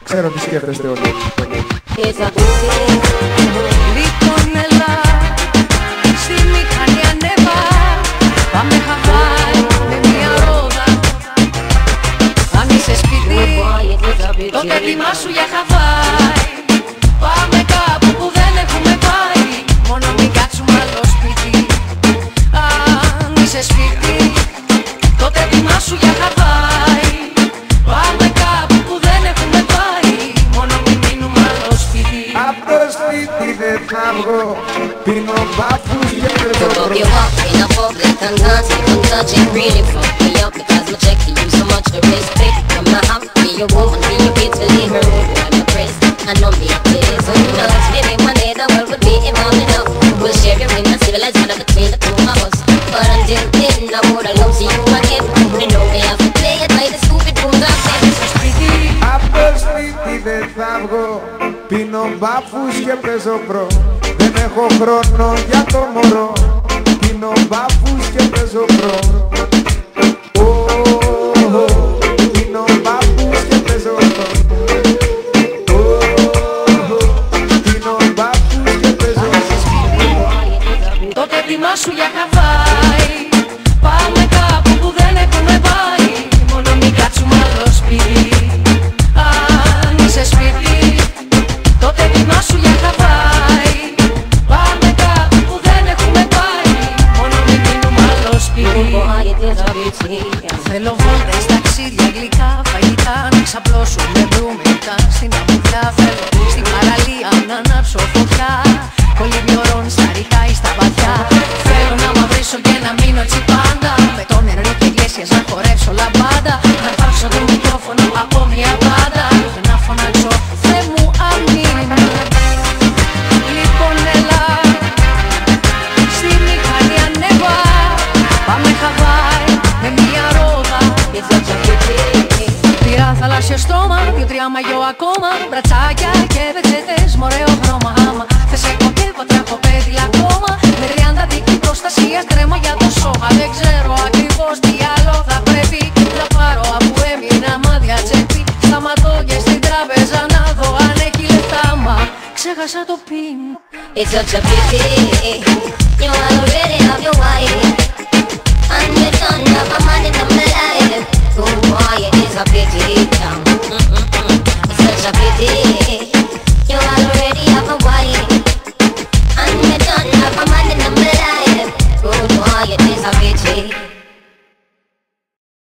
Ξέρω τι σκέφτεστε όλοι. Λοιπόν έλα, στη μηχανή ανέβα. Πάμε Χαβάη με μια ρόδα. Αν είσαι σπίτι, τότε ετοιμάσου για Χαβάη. Πάμε κάπου που δεν έχουμε πάει. Μόνο μην κάτσουμε άλλο σπίτι. Αν είσαι σπίτι, τότε ετοιμάσου για Χαβάη. Πάμε κάπου που δεν έχουμε πάει. Μόνο μην μείνουμε άλλο σπίτι. Απ' το σπίτι δεν θα βγω. Πίνω μπάφους και παίζω If you walk in a public and dance, don't touch it, really fuck me up because my check you so much to respect. I'm not happy you woman, be you get to leave her room, I'm impressed. I know me up there, so you know it's really one day the world would be evolving up. We'll share your ring and civilize better between the two of us. But until then, I would love see you again. You know me have to play it by the stupid rules of sense. Απ' το σπίτι δεν θα βγω. Πίνω μπάφους και παίζω προ. Δεν έχω χρόνο για το μωρό. Πίνω μπάφους και παίζω προ. Πίνω μπάφους και παίζω προ. Πίνω μπάφους και παίζω προ. Τότε ετοιμάσου για Χαβάη. Πάμε κάπου που δεν έχουμε πάει. Μόνο μην κάτσουμε άλλο σπίτι. Αν είσαι σπίτι, τότε ετοιμάσου για Χαβάη. Πάμε κάπου που δεν έχουμε πάει. Μόνο μην μείνουμε άλλο σπίτι. Θέλω βόλτες, ταξίδια, γλυκά, φαγητά. Να ξαπλώσουμε, βρούμε μετά στην αμμουδιά. Θέλω στην παραλία να ανάψω φωτιά. Κολυμιωρών στα ρηχά ή στα βαθιά. Θέλω να μαυρίσω και να μείνω έτσι πάντα. Με τον νερό και γλέσιας να χορεύσω λαμπάντα. Να πάρξω το μικρόφωνο από μια πάντα. Να φωνάξω Θεέ μου αμήν. Λοιπόν έλα, στη μηχανή ανέβα. Πάμε Χαβάη με μια ρόδα. Πήρα θαλάσσιο στρώμα, 2-3 μαγιό ακόμα. Μπρατσάκια και βετσέτες με ωραίο χρώμα. Άμα θες έχω και πατρέχω πέδιλα ακόμα. Με 30 δίκη προστασίας κρέμα για το σώμα. Δεν ξέρω ακριβώς τι άλλο θα πρέπει να πάρω αφού έμεινα μάδια τσέπη. Σταματώ και στην τράπεζα να δω αν έχει λεφτά, μα ξέχασα το πιν. It's such a pity. You already have your wife, and you don't have a man in the life. Oh boy, it is a pity. It's such a pity. You already have a wife, and you don't have a man in the life. Oh boy, it is a pity.